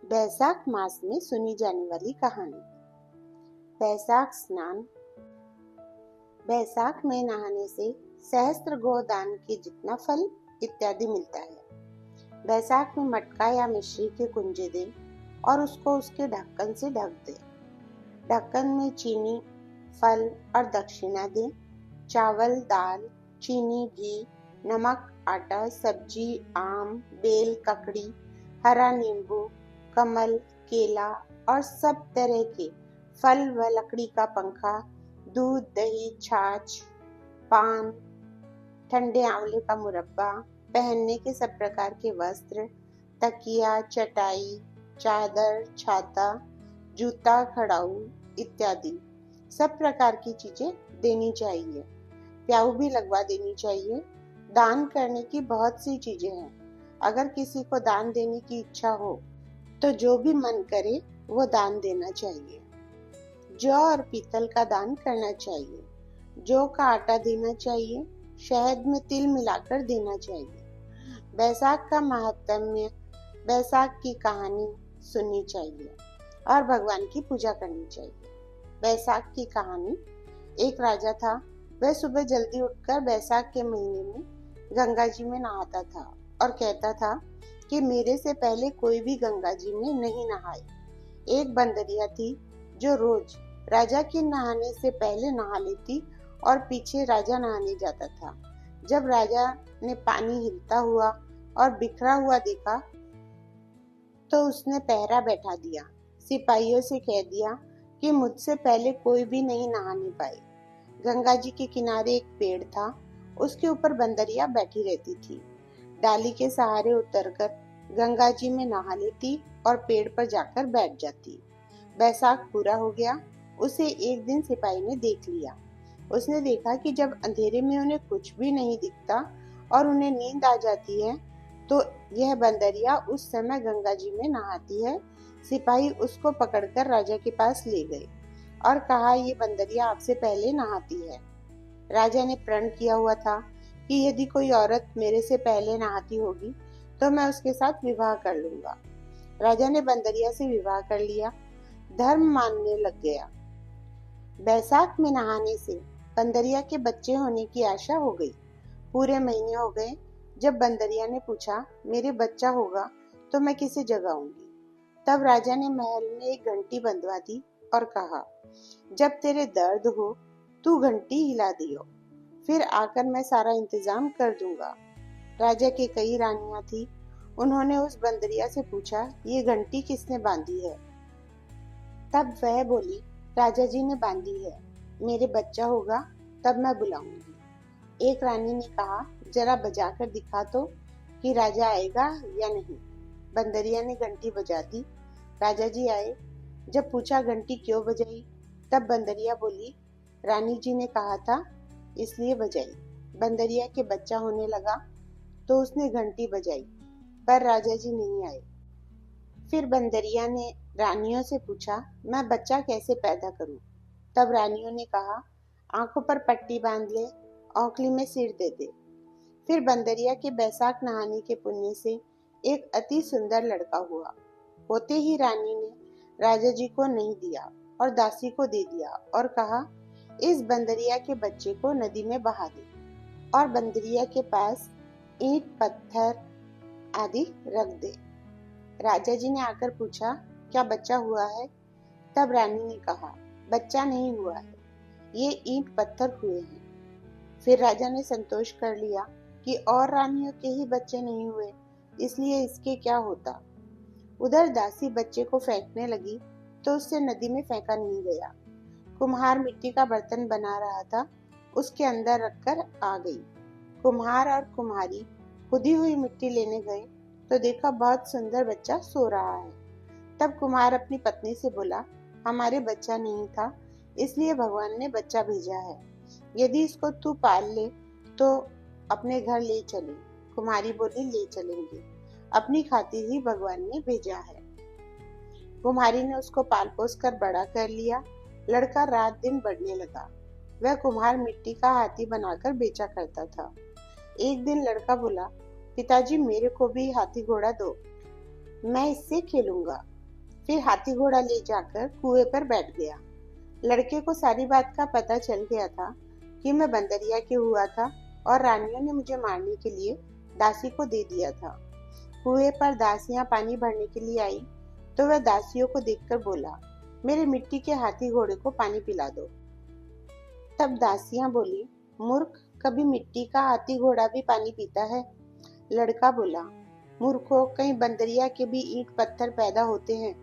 बैसाख मास में सुनी जाने वाली कहानी। बैसाख स्नान। बैसाख में नहाने से सहस्त्र गो दान के जितना फल इत्यादि मिलता है। बैसाख में मटका या मिश्री के कुंजे दे और उसको उसके ढक्कन से ढक दे। ढक्कन में चीनी, फल और दक्षिणा दे। चावल, दाल, चीनी, घी, नमक, आटा, सब्जी, आम, बेल, ककड़ी, हरा नींबू, कमल, केला और सब तरह के फल व लकड़ी का पंखा, दूध, दही, छाछ, पान, ठंडे आंवले का मुरब्बा, पहनने के सब प्रकार के वस्त्र, तकिया, चटाई, चादर, छाता, जूता, खड़ाऊ इत्यादि सब प्रकार की चीजें देनी चाहिए। प्याऊ भी लगवा देनी चाहिए। दान करने की बहुत सी चीजें हैं। अगर किसी को दान देने की इच्छा हो तो जो भी मन करे वो दान देना चाहिए। जौ और पीतल का दान करना चाहिए। जौ का आटा देना चाहिए। शहद में तिल मिलाकर देना चाहिए। बैसाख का महात्म्य, बैसाख की कहानी सुननी चाहिए और भगवान की पूजा करनी चाहिए। बैसाख की कहानी। एक राजा था। वह सुबह जल्दी उठकर बैसाख के महीने में गंगा जी में नहाता था और कहता था कि मेरे से पहले कोई भी गंगा जी में नहीं नहाए। एक बंदरिया थी जो रोज राजा के नहाने से पहले नहा लेती और पीछे राजा नहाने जाता था। जब राजा ने पानी हिलता हुआ और बिखरा हुआ देखा तो उसने पहरा बैठा दिया। सिपाहियों से कह दिया कि मुझसे पहले कोई भी नहीं नहाने पाए। गंगा जी के किनारे एक पेड़ था। उसके ऊपर बंदरिया बैठी रहती थी। डाली के सहारे उतरकर गंगा जी में नहा लेती और पेड़ पर जाकर बैठ जाती। बैसाख पूरा हो गया। उसे एक दिन सिपाही ने देख लिया। उसने देखा कि जब अंधेरे में उन्हें कुछ भी नहीं दिखता और उन्हें नींद आ जाती है तो यह बंदरिया उस समय गंगा जी में नहाती है। सिपाही उसको पकड़कर राजा के पास ले गए और कहा, ये बंदरिया आपसे पहले नहाती है। राजा ने प्रण किया हुआ था कि यदि कोई औरत मेरे से पहले नहाती होगी तो मैं उसके साथ विवाह कर लूंगा। राजा ने बंदरिया से विवाह कर लिया। धर्म मानने लग गया। बैसाख में नहाने से बंदरिया के बच्चे होने की आशा हो गई। पूरे महीने हो गए। जब बंदरिया ने पूछा, मेरे बच्चा होगा तो मैं किसे जगाऊंगी? तब राजा ने महल में एक घंटी बंधवा दी और कहा, जब तेरे दर्द हो तू घंटी हिला दियो, फिर आकर मैं सारा इंतजाम कर दूंगा। राजा की कई रानियां थी। उन्होंने उस बंदरिया से पूछा, ये घंटी किसने बांधी है? तब वह बोली, राजा जी ने बांधी है। मेरे बच्चा होगा तब मैं बुलाऊंगी। एक रानी ने कहा, जरा बजाकर दिखा तो कि राजा आएगा या नहीं। बंदरिया ने घंटी बजा दी। राजा जी आए। जब पूछा घंटी क्यों बजाई, तब बंदरिया बोली, रानी जी ने कहा था इसलिए बजाई। बंदरिया के बच्चा होने लगा तो उसने घंटी बजाई, पर राजा जी नहीं आए। फिर बंदरिया ने रानियों से पूछा, मैं बच्चा कैसे पैदा करूं? तब रानियों ने कहा, आंखों पर पट्टी बांध ले, औंकली में सिर दे दे। फिर बंदरिया के बैसाख नहाने के पुण्य से एक अति सुंदर लड़का हुआ। होते ही रानी ने राजा जी को नहीं दिया और दासी को दे दिया और कहा, इस बंदरिया के बच्चे को नदी में बहा दे और बंदरिया के पास ईंट, पत्थर आदि रख दे। राजा जी ने आकर पूछा, क्या बच्चा हुआ है? तब रानी ने कहा, बच्चा नहीं हुआ है, ये ईंट पत्थर हुए हैं। फिर राजा ने संतोष कर लिया कि और रानियों के ही बच्चे नहीं हुए, इसलिए इसके क्या होता। उधर दासी बच्चे को फेंकने लगी तो उससे नदी में फेंका नहीं गया। कुम्हार मिट्टी का बर्तन बना रहा था, उसके अंदर रखकर आ गई। कुम्हार और कुम्हारी खुदी हुई मिट्टी लेने गए तो देखा बहुत सुंदर बच्चा सो रहा है। तब कुम्हार अपनी पत्नी से बोला, हमारे बच्चा नहीं था इसलिए भगवान ने बच्चा भेजा है। यदि इसको तू पाल ले तो अपने घर ले चले। कुम्हारी बोली, ले चलेंगे, अपनी खातिर ही भगवान ने भेजा है। कुम्हारी ने उसको पाल पोस कर बड़ा कर लिया। लड़का रात दिन बढ़ने लगा। वह कुम्हार मिट्टी का हाथी बनाकर बेचा करता था। एक दिन लड़का बोला, पिताजी मेरे को भी हाथी घोड़ा दो, मैं इससे खेलूंगा। फिर हाथी घोड़ा ले जाकर कुएं पर बैठ गया। लड़के को सारी बात का पता चल गया था कि मैं बंदरिया के हुआ था और रानियों ने मुझे मारने के लिए दासी को दे दिया था। कुएं पर दासियां पानी भरने के लिए आई तो वह दासियों को देखकर बोला, मेरे मिट्टी के हाथी घोड़े को पानी पिला दो। तब दासियां बोली, मूर्ख, कभी मिट्टी का हाथी घोड़ा भी पानी पीता है? लड़का बोला, मूर्खों, कहीं बंदरिया के भी ईंट पत्थर पैदा होते हैं।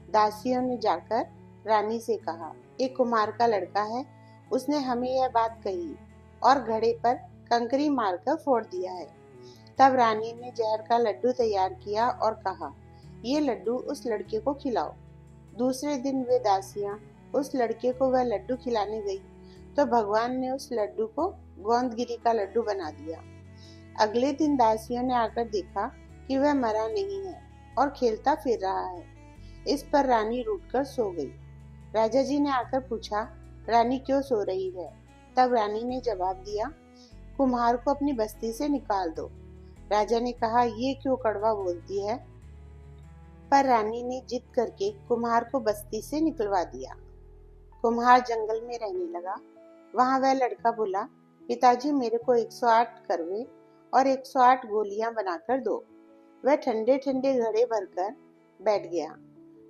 दासियों ने जाकर रानी से कहा, एक कुम्हार का लड़का है, उसने हमें यह बात कही और घड़े पर कंकरी मारकर फोड़ दिया है। तब रानी ने जहर का लड्डू तैयार किया और कहा, ये लड्डू उस लड़के को खिलाओ। दूसरे दिन वे दासियां उस लड़के को वह लड्डू खिलाने गई तो भगवान ने उस लड्डू को गोंदगिरी का लड्डू बना दिया। अगले दिन दासियों ने आकर देखा कि वह मरा नहीं है और खेलता फिर रहा है। इस पर रानी रूठकर सो गई। राजा जी ने आकर पूछा, रानी क्यों सो रही है? तब रानी ने जवाब दिया, कुम्हार को अपनी बस्ती से निकाल दो। राजा ने कहा, ये क्यों कड़वा बोलती है? पर रानी ने जिद करके कुम्हार को बस्ती से निकलवा दिया। कुम्हार जंगल में रहने लगा। वहां वह लड़का बोला, पिताजी, मेरे को 108 करवे और 108 गोलियां बनाकर दो। वह ठंडे ठंडे घड़े भरकर बैठ गया।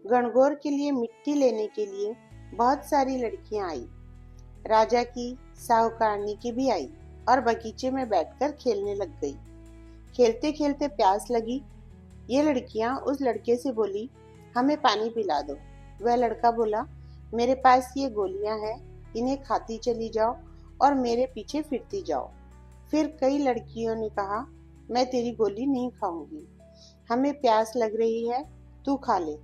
गणगौर के लिए मिट्टी लेने के लिए बहुत सारी लड़कियां आई। राजा की, साहूकारनी की भी आई और बगीचे में बैठकर खेलने लग गई। खेलते खेलते प्यास लगी। ये लड़कियां उस लड़के से बोली, हमें पानी पिला दो। वह लड़का बोला, मेरे पास ये गोलियां हैं, इन्हें खाती चली जाओ और मेरे पीछे फिरती जाओ। फिर कई लड़कियों ने कहा, मैं तेरी गोली नहीं खाऊंगी, हमें प्यास लग रही है, तू खा ले।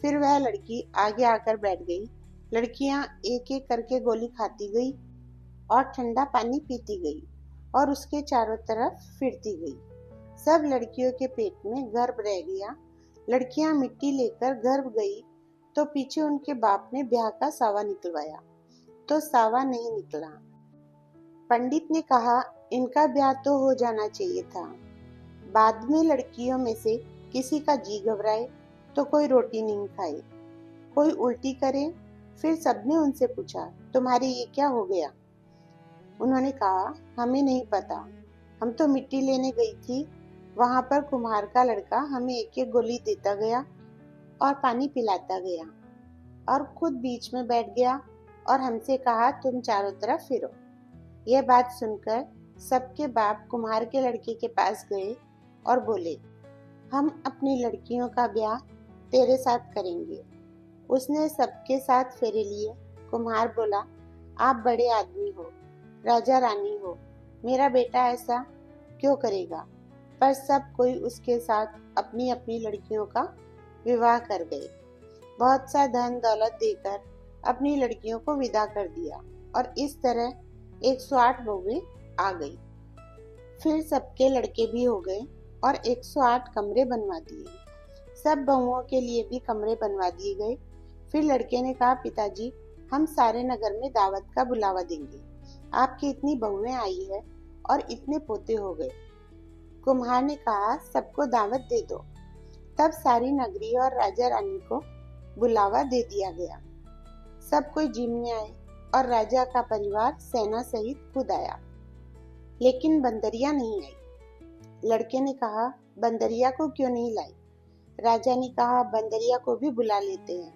फिर वह लड़की आगे आकर बैठ गई। लड़कियां एक एक करके गोली खाती गई और ठंडा पानी पीती गई और उसके चारों तरफ फिरती गई। सब लड़कियों के पेट में गर्भ रह गया। लड़कियां मिट्टी लेकर गर्भ गई तो पीछे उनके बाप ने ब्याह का सावा निकलवाया तो सावा नहीं निकला। पंडित ने कहा, इनका ब्याह तो हो जाना चाहिए था। बाद में लड़कियों में से किसी का जी घबराए तो कोई रोटी नहीं खाए, कोई उल्टी करे। फिर सबने उनसे पूछा, तुम्हारे ये क्या हो गया? उन्होंने कहा, हमें नहीं पता, हम तो मिट्टी लेने गई थी। वहां पर कुम्हार का लड़का हमें एक एक गोली देता गया और पानी पिलाता गया और खुद बीच में बैठ गया और हमसे कहा, तुम चारों तरफ फिरो। यह बात सुनकर सबके बाप कुम्हार के लड़के के पास गए और बोले, हम अपनी लड़कियों का ब्याह तेरे साथ करेंगे। उसने सबके साथ फेरे लिए। कुम्हार बोला, आप बड़े आदमी हो, राजा रानी हो, मेरा बेटा ऐसा क्यों करेगा? पर सब कोई उसके साथ अपनी अपनी लड़कियों का विवाह कर गए। बहुत सा धन दौलत देकर अपनी लड़कियों को विदा कर दिया और इस तरह 108 बहुएं आ गई। फिर सबके लड़के भी हो गए और 108 कमरे बनवा दिए। सब बहुओं के लिए भी कमरे बनवा दिए गए। फिर लड़के ने कहा, पिताजी, हम सारे नगर में दावत का बुलावा देंगे। आपकी इतनी बहुएं आई है और इतने पोते हो गए। कुम्हार ने कहा, सबको दावत दे दो। तब सारी नगरी और राजा रानी को बुलावा दे दिया गया। सब कोई जिमने आए और राजा का परिवार सेना सहित खुद आया, लेकिन बंदरिया नहीं आई। लड़के ने कहा, बंदरिया को क्यों नहीं लाई? राजा ने कहा, बंदरिया को भी बुला लेते हैं।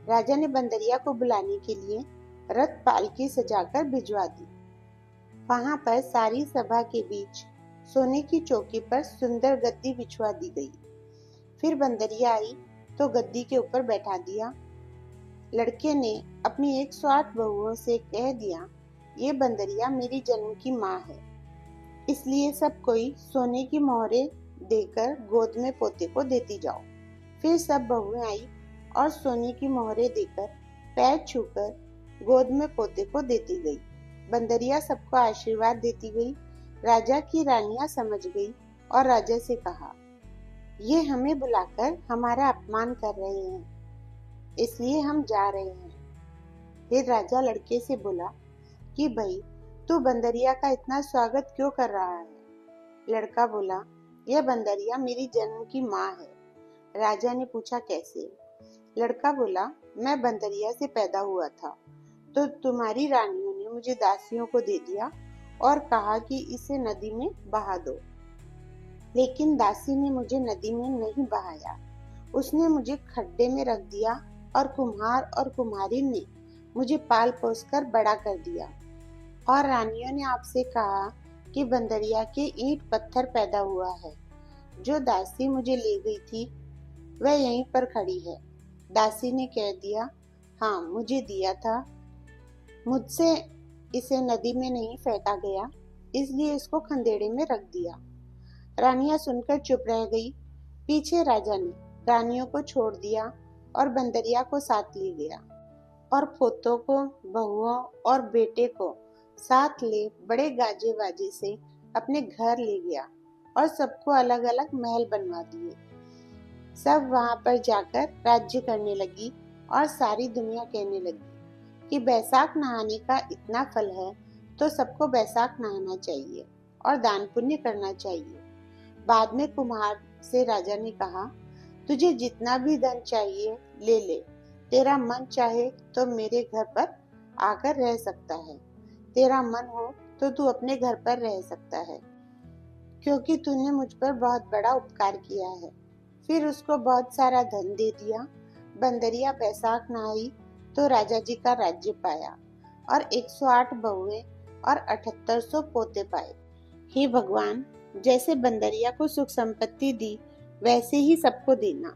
राजा ने बंदरिया को बुलाने के लिए रथ पालकी सजाकर भिजवा दी। वहां पर सारी सभा के बीच सोने की चौकी पर सुंदर गद्दी बिछवा दी गई। फिर बंदरिया आई तो गद्दी के ऊपर बैठा दिया। लड़के ने अपनी 108 बहुओं से कह दिया, ये बंदरिया मेरी जन्म की माँ है, इसलिए सब कोई सोने की मोहरें देकर गोद में पोते को देती जाओ। फिर सब बहुएं आई और सोने की मोहरें देकर पैर छूकर गोद में पोते को देती गई। बंदरिया सबको आशीर्वाद देती गई। राजा की रानियां समझ गई और राजा से कहा, ये हमें बुलाकर हमारा अपमान कर रहे हैं, इसलिए हम जा रहे हैं। फिर राजा लड़के से बोला कि भाई, तू बंदरिया का इतना स्वागत क्यों कर रहा है? लड़का बोला, यह बंदरिया मेरी जन्म की माँ है। राजा ने पूछा, कैसे? लड़का बोला, मैं बंदरिया से पैदा हुआ था, तो तुम्हारी रानियों ने मुझे दासियों को दे दिया और कहा कि इसे नदी में बहा दो। लेकिन दासी ने मुझे नदी में नहीं बहाया, उसने मुझे खड्डे में रख दिया और कुम्हार और कुम्हारी ने मुझे पाल पोस कर बड़ा कर दिया। और रानियों ने आपसे कहा कि बंदरिया के ईंट पत्थर पैदा हुआ है। जो दासी मुझे ले गई थी वह यहीं पर खड़ी है। दासी ने कह दिया, हाँ मुझे दिया था, मुझसे इसे नदी में नहीं फेंका गया, इसलिए इसको खंदेड़े में रख दिया। रानियां सुनकर चुप रह गई। पीछे राजा ने रानियों को छोड़ दिया और बंदरिया को साथ ले गया और पोतों को, बहुओं और बेटे को साथ ले बड़े गाजे बाजे से अपने घर ले गया और सबको अलग अलग महल बनवा दिए। सब वहां पर जाकर राज्य करने लगी और सारी दुनिया कहने लगी कि बैसाख नहाने का इतना फल है, तो सबको बैसाख नहाना चाहिए और दान पुण्य करना चाहिए। बाद में कुम्हार से राजा ने कहा, तुझे जितना भी धन चाहिए ले ले, तेरा मन चाहे तो मेरे घर पर आकर रह सकता है, तेरा मन हो तो तू अपने घर पर रह सकता है, क्योंकि तूने मुझ पर बहुत बड़ा उपकार किया है। फिर उसको बहुत सारा धन दे दिया। बंदरिया बैसाख नहाई तो राजा जी का राज्य पाया और 108 बहुएं और 7800 पोते पाए। हे भगवान, जैसे बंदरिया को सुख संपत्ति दी वैसे ही सबको देना।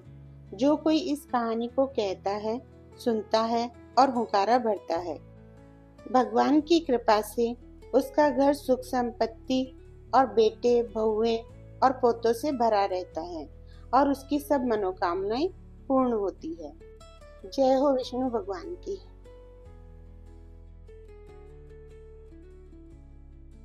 जो कोई इस कहानी को कहता है, सुनता है और हुंकारा भरता है, भगवान की कृपा से उसका घर सुख संपत्ति और बेटे, बहुएं और पोतों से भरा रहता है और उसकी सब मनोकामनाएं पूर्ण होती है। जय हो विष्णु भगवान की।